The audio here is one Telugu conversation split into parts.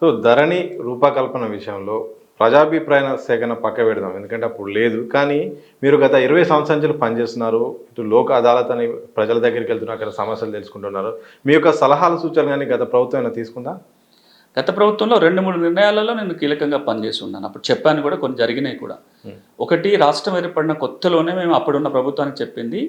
సో ధరణి రూపకల్పన విషయంలో ప్రజాభిప్రాయ సేకరణ పక్క పెడదాం, ఎందుకంటే అప్పుడు లేదు. కానీ మీరు గత 20 సంవత్సరాల నుంచి పనిచేస్తున్నారు, ఇటు లోక్ అదాలత్ అని ప్రజల దగ్గరికి వెళ్తున్నారు, అక్కడ సమస్యలు తెలుసుకుంటున్నారు. మీ యొక్క సలహాలు సూచనలు కానీ గత ప్రభుత్వం ఏమైనా తీసుకుందా? గత ప్రభుత్వంలో 2-3 నిర్ణయాలలో నేను కీలకంగా పనిచేసి ఉన్నాను. అప్పుడు చెప్పాను కూడా, కొన్ని జరిగినాయి కూడా. ఒకటి, రాష్ట్రం ఏర్పడిన కొత్తలోనే మేము అప్పుడున్న ప్రభుత్వానికి చెప్పింది,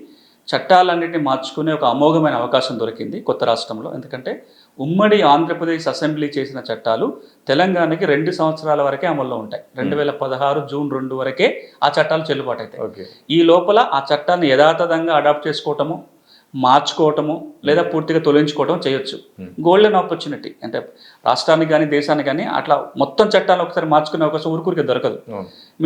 చట్టాలన్నింటినీ మార్చుకునే ఒక అమోఘమైన అవకాశం దొరికింది కొత్త రాష్ట్రంలో. ఎందుకంటే ఉమ్మడి ఆంధ్రప్రదేశ్ అసెంబ్లీ చేసిన చట్టాలు తెలంగాణకి 2 సంవత్సరాల వరకే అమల్లో ఉంటాయి. 2016 జూన్ 2 వరకే ఆ చట్టాలు చెల్లుబాటు అవుతాయి. ఈ లోపల ఆ చట్టాన్ని యథాతథంగా అడాప్ట్ చేసుకోవటము, మార్చుకోవటము లేదా పూర్తిగా తొలగించుకోవటం చేయొచ్చు. గోల్డెన్ ఆపర్చునిటీ, అంటే రాష్ట్రానికి కానీ దేశానికి కానీ అట్లా మొత్తం చట్టాలను ఒకసారి మార్చుకునే అవకాశం ఊరికూరికి దొరకదు.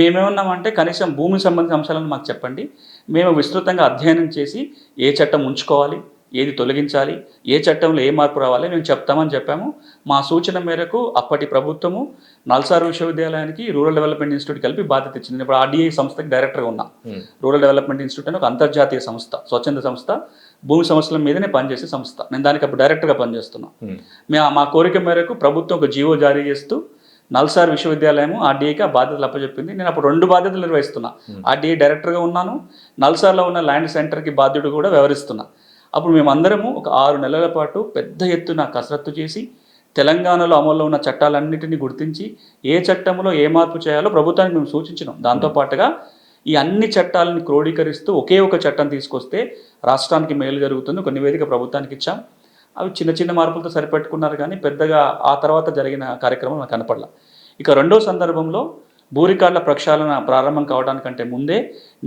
మేమేమన్నామంటే కనీసం భూమికి సంబంధించిన అంశాలను మాకు చెప్పండి, మేము విస్తృతంగా అధ్యయనం చేసి ఏ చట్టం ఉంచుకోవాలి, ఏది తొలగించాలి, ఏ చట్టంలో ఏ మార్పు రావాలి మేము చెప్తామని చెప్పాము. మా సూచన మేరకు అప్పటి ప్రభుత్వము నల్సార్ విశ్వవిద్యాలయానికి రూరల్ డెవలప్మెంట్ ఇన్స్టిట్యూట్ కలిపి బాధ్యత ఇచ్చింది. ఇప్పుడు ఆర్డీఐ సంస్థకి డైరెక్టర్గా ఉన్నా. రూరల్ డెవలప్మెంట్ ఇన్స్టిట్యూట్ అని ఒక అంతర్జాతీయ సంస్థ, స్వచ్ఛంద సంస్థ, భూమి సమస్యల మీదనే పనిచేసే సంస్థ. నేను దానికి అప్పుడు డైరెక్టర్గా పనిచేస్తున్నా. మా కోరిక మేరకు ప్రభుత్వం ఒక జీవో జారీ చేస్తూ నల్సార్ విశ్వవిద్యాలయం ఆర్డీఐకి ఆ బాధ్యతలు అప్పచెప్పింది. నేను అప్పుడు 2 బాధ్యతలు నిర్వహిస్తున్నా. ఆర్డీఐ డైరెక్టర్గా ఉన్నాను, నల్సార్లో ఉన్న ల్యాండ్ సెంటర్కి బాధ్యుడు కూడా వ్యవహరిస్తున్నా. అప్పుడు మేమందరము ఒక 6 నెలల పాటు పెద్ద ఎత్తున కసరత్తు చేసి తెలంగాణలో అమల్లో ఉన్న చట్టాలన్నింటినీ గుర్తించి ఏ చట్టంలో ఏ మార్పు చేయాలో ప్రభుత్వానికి మేము సూచించినాం. దాంతోపాటుగా ఈ అన్ని చట్టాలను క్రోడీకరిస్తూ ఒకే ఒక చట్టం తీసుకొస్తే రాష్ట్రానికి మేలు జరుగుతుంది, ఒక నివేదిక ప్రభుత్వానికి ఇచ్చాం. అవి చిన్న చిన్న మార్పులతో సరిపెట్టుకున్నారు, కానీ పెద్దగా ఆ తర్వాత జరిగిన కార్యక్రమం నాకు కనపడలా. ఇక రెండో సందర్భంలో భూ రికార్డుల ప్రక్షాళన ప్రారంభం కావడానికంటే ముందే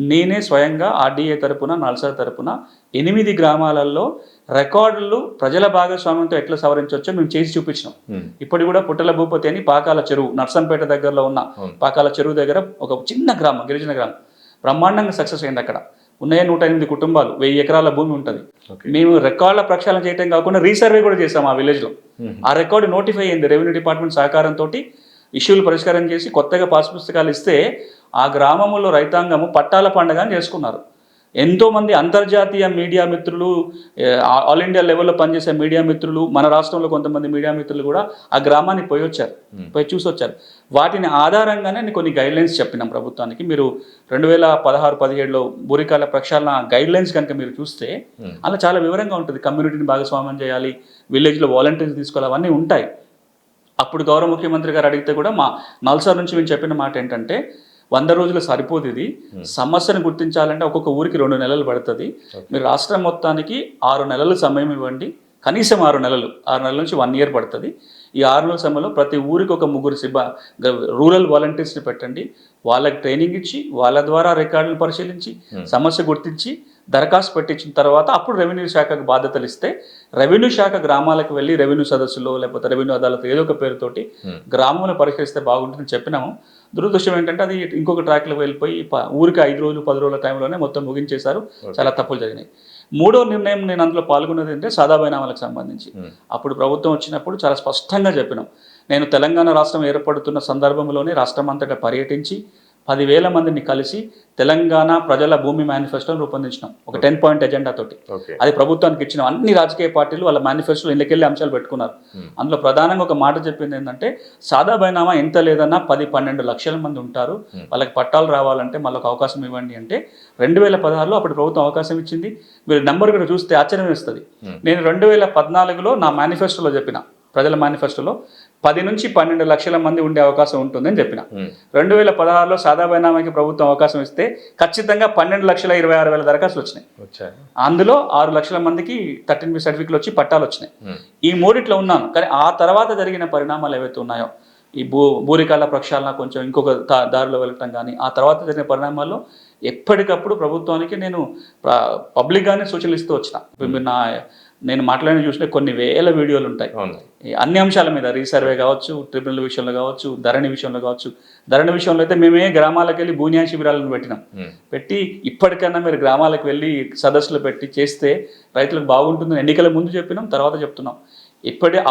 నేనే స్వయంగా ఆర్డీఏ తరపున, నల్సార్ తరపున 8 గ్రామాలలో రికార్డులు ప్రజల భాగస్వామ్యంతో ఎట్లా సవరించవచ్చో మేము చేసి చూపించినాం. ఇప్పుడు కూడా పుట్టల భూపతి అని పాకాల చెరువు, నర్సంపేట దగ్గరలో ఉన్న పాకాల చెరువు దగ్గర ఒక చిన్న గ్రామం, గిరిజన గ్రామం, బ్రహ్మాండంగా సక్సెస్ అయింది. అక్కడ ఉన్నాయే 108 కుటుంబాలు, 1000 ఎకరాల భూమి ఉంటుంది. మేము రికార్డుల ప్రక్షాళన చేయడం కాకుండా రీసర్వే కూడా చేసాం ఆ విలేజ్లో. ఆ రికార్డు నోటిఫై అయింది. రెవెన్యూ డిపార్ట్మెంట్ సహకారంతో ఇష్యూలు పరిష్కారం చేసి కొత్తగా పాస్ పుస్తకాలు ఇస్తే ఆ గ్రామంలో రైతాంగము పట్టాల పండుగ చేసుకున్నారు. ఎంతోమంది అంతర్జాతీయ మీడియా మిత్రులు, ఆల్ ఇండియా లెవెల్లో పనిచేసే మీడియా మిత్రులు, మన రాష్ట్రంలో కొంతమంది మీడియా మిత్రులు కూడా ఆ గ్రామానికి పోయి చూసి వచ్చారు. వాటిని ఆధారంగానే నేను కొన్ని గైడ్లైన్స్ చెప్పినాం ప్రభుత్వానికి. మీరు 2016-17లో భూరికాల ప్రక్షాళన గైడ్లైన్స్ కనుక మీరు చూస్తే అలా చాలా వివరంగా ఉంటుంది. కమ్యూనిటీని భాగస్వామ్యం చేయాలి, విలేజ్లో వాలంటీర్స్ తీసుకోవాలి, అవన్నీ ఉంటాయి. అప్పుడు గౌరవ ముఖ్యమంత్రి గారు అడిగితే కూడా మా నల్సార్ నుంచి మేము చెప్పిన మాట ఏంటంటే 100 రోజులు సరిపోదు, ఇది సమస్యను గుర్తించాలంటే ఒక్కొక్క ఊరికి 2 నెలలు పడుతుంది. మీరు రాష్ట్రం మొత్తానికి 6 నెలలు సమయం ఇవ్వండి, కనీసం 6 నెలలు, 6 నెలల నుంచి 1 ఇయర్ పడుతుంది. ఈ 6 నెలల సమయంలో ప్రతి ఊరికి ఒక 3 రూరల్ వాలంటీర్స్ని పెట్టండి. వాళ్ళకి ట్రైనింగ్ ఇచ్చి వాళ్ళ ద్వారా రికార్డులను పరిశీలించి సమస్య గుర్తించి దరఖాస్తు పెట్టించిన తర్వాత అప్పుడు రెవెన్యూ శాఖకు బాధ్యతలు ఇస్తే రెవెన్యూ శాఖ గ్రామాలకు వెళ్ళి రెవెన్యూ సదస్సులో లేకపోతే రెవెన్యూ అదాలత్ ఏదో ఒక పేరుతోటి గ్రామంలో పరిష్కరిస్తే బాగుంటుందని చెప్పినాము. దురదృష్టం ఏంటంటే అది ఇంకొక ట్రాక్లో వెళ్ళిపోయి ఊరికి 5 రోజులు 10 రోజుల టైంలోనే మొత్తం ముగించేశారు. చాలా తప్పులు జరిగినాయి. 3వ నిర్ణయం నేను అందులో పాల్గొన్నది అంటే సాదా బైనామాలకు సంబంధించి. అప్పుడు ప్రభుత్వం వచ్చినప్పుడు చాలా స్పష్టంగా చెప్పినాం, నేను తెలంగాణ రాష్ట్రం ఏర్పడుతున్న సందర్భంలోనే రాష్ట్రం అంతటా పర్యటించి 10,000 మందిని కలిసి తెలంగాణ ప్రజల భూమి మేనిఫెస్టోని రూపొందించినాం, ఒక 10 పాయింట్ ఎజెండా తోటి. అది ప్రభుత్వానికి ఇచ్చిన అన్ని రాజకీయ పార్టీలు వాళ్ళ మేనిఫెస్టోలో ఇళ్ళకెళ్ళి అంశాలు పెట్టుకున్నారు. అందులో ప్రధానంగా ఒక మాట చెప్పింది ఏంటంటే, సాదా బైనామా ఎంత లేదన్నా 10-12 లక్షల మంది ఉంటారు, వాళ్ళకి పట్టాలు రావాలంటే మళ్ళీ ఒక అవకాశం ఇవ్వండి అంటే 2016లో అప్పుడు ప్రభుత్వం అవకాశం ఇచ్చింది. మీరు నెంబర్ కూడా చూస్తే ఆశ్చర్యం వేస్తుంది. నేను 2014లో నా మేనిఫెస్టోలో చెప్పిన, ప్రజల మేనిఫెస్టోలో 10 నుంచి 12 లక్షల మంది ఉండే అవకాశం ఉంటుందని చెప్పిన. 2016లో సాదా బైనామాకి ప్రభుత్వం అవకాశం ఇస్తే ఖచ్చితంగా 12,26,000 దరఖాస్తులు వచ్చినాయి. అందులో 6 లక్షల మందికి 13B సర్టిఫికెట్లు వచ్చి పట్టాలు వచ్చినాయి. ఈ 3 ఉన్నాను. కానీ ఆ తర్వాత జరిగిన పరిణామాలు ఏవైతే ఉన్నాయో, ఈ భూరికాల ప్రక్షాళన కొంచెం ఇంకొక దారిలో వెళ్ళటం కానీ, ఆ తర్వాత జరిగిన పరిణామాల్లో ఎప్పటికప్పుడు ప్రభుత్వానికి నేను పబ్లిక్గానే సూచనలు ఇస్తూ వచ్చిన. ఇప్పుడు మీరు నేను మాట్లాడిన చూసిన కొన్ని వేల వీడియోలు ఉంటాయి అన్ని అంశాల మీద, రీసర్వే కావచ్చు, ట్రిబ్యునల్ విషయంలో కావచ్చు, ధరణి విషయంలో కావచ్చు. ధరణి విషయంలో అయితే మేమే గ్రామాలకు వెళ్ళి భూన్యాయ శిబిరాలను పెట్టి ఇప్పటికైనా మీరు గ్రామాలకు వెళ్ళి సదస్సులు పెట్టి చేస్తే రైతులకు బాగుంటుందని ఎన్నికల ముందు చెప్పినాం, తర్వాత చెప్తున్నాం.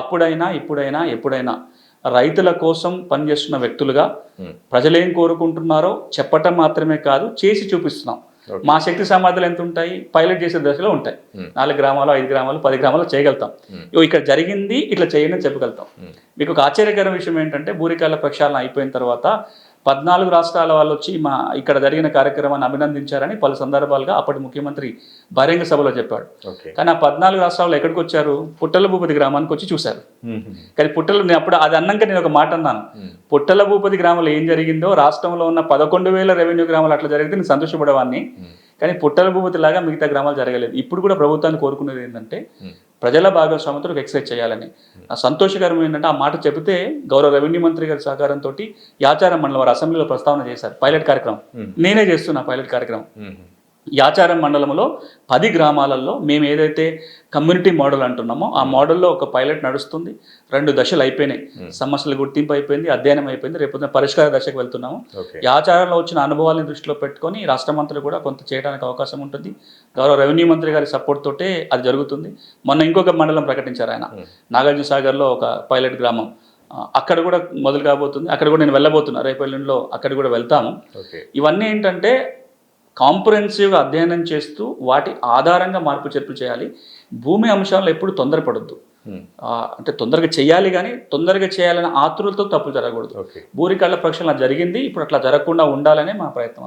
అప్పుడైనా ఇప్పుడైనా ఎప్పుడైనా రైతుల కోసం పనిచేస్తున్న వ్యక్తులుగా ప్రజలేం కోరుకుంటున్నారో చెప్పటం మాత్రమే కాదు, చేసి చూపిస్తున్నాం. Okay. మా శక్తి సామర్థ్యాలు ఎంత ఉంటాయి, పైలట్ చేసే దశలో ఉంటాయి. 4 గ్రామాలు, 5 గ్రామాలు, 10 గ్రామాలు చేయగలుగుతాం. ఇగో ఇక్కడ జరిగింది, ఇట్లా చేయండి అని చెప్పగలుగుతాం. మీకు ఒక ఆశ్చర్యకర విషయం ఏంటంటే, బూరికాల ప్రక్షాళన అయిపోయిన తర్వాత 14 రాష్ట్రాల వాళ్ళు వచ్చి మా ఇక్కడ జరిగిన కార్యక్రమాన్ని అభినందించారని పలు సందర్భాలుగా అప్పటి ముఖ్యమంత్రి బహిరంగ సభలో చెప్పాడు. ఓకే. కానీ ఆ 14 రాష్ట్రాల్లో ఎక్కడికి వచ్చారు? పుట్టల భూపతి గ్రామానికి వచ్చి చూశారు. కానీ నేను అప్పుడు అది అన్నాక నేను ఒక మాట అన్నాను, పుట్టల భూపతి గ్రామంలో ఏం జరిగిందో రాష్ట్రంలో ఉన్న 11,000 రెవెన్యూ గ్రామాలు అట్లా జరిగితే నేను సంతోషపడేవాడిని. కానీ పుట్టల భూపతి లాగా మిగతా గ్రామాలు జరగలేదు. ఇప్పుడు కూడా ప్రభుత్వాన్ని కోరుకునేది ఏంటంటే ప్రజల భాగస్వామ్యంతో ఎక్సైజ్ చేయాలని. సంతోషకరం ఏంటంటే ఆ మాట చెబితే గౌరవ రెవెన్యూ మంత్రి గారి సహకారంతో యాచారం మండలం వారు అసెంబ్లీలో ప్రస్తావన చేశారు. పైలట్ కార్యక్రమం నేనే చేస్తున్నా. పైలట్ కార్యక్రమం యాచారం మండలంలో 10 గ్రామాలలో మేము ఏదైతే కమ్యూనిటీ మోడల్ అంటున్నామో ఆ మోడల్లో ఒక పైలట్ నడుస్తుంది. 2 దశలు అయిపోయినాయి. సమస్యల గుర్తింపు అయిపోయింది, అధ్యయనం అయిపోయింది. రేపు పరిష్కార దశకు వెళ్తున్నాము. యాచారంలో వచ్చిన అనుభవాలను దృష్టిలో పెట్టుకొని రాష్ట్ర మంత్రులు కూడా కొంత చేయడానికి అవకాశం ఉంటుంది. గౌరవ రెవెన్యూ మంత్రి గారి సపోర్ట్ తోటే అది జరుగుతుంది. మొన్న ఇంకొక మండలం ప్రకటించారు ఆయన, నాగార్జున సాగర్లో ఒక పైలట్ గ్రామం. అక్కడ కూడా మొదలు కాబోతుంది. అక్కడ కూడా నేను వెళ్ళబోతున్నా. రేపు ఎల్లుండిలో అక్కడ కూడా వెళ్తాము. ఇవన్నీ ఏంటంటే కాంప్రహెన్సివ్గా అధ్యయనం చేస్తూ వాటి ఆధారంగా మార్పు చేర్పు చేయాలి. భూమి అంశాల్లో ఎప్పుడు తొందరపడద్దు. అంటే తొందరగా చేయాలి, కానీ తొందరగా చేయాలనే ఆతురతతో తప్పులు జరగకూడదు. బూరికళ్ళ ప్రక్షాళన జరిగింది, ఇప్పుడు అట్లా జరగకుండా ఉండాలనే మా ప్రయత్నం.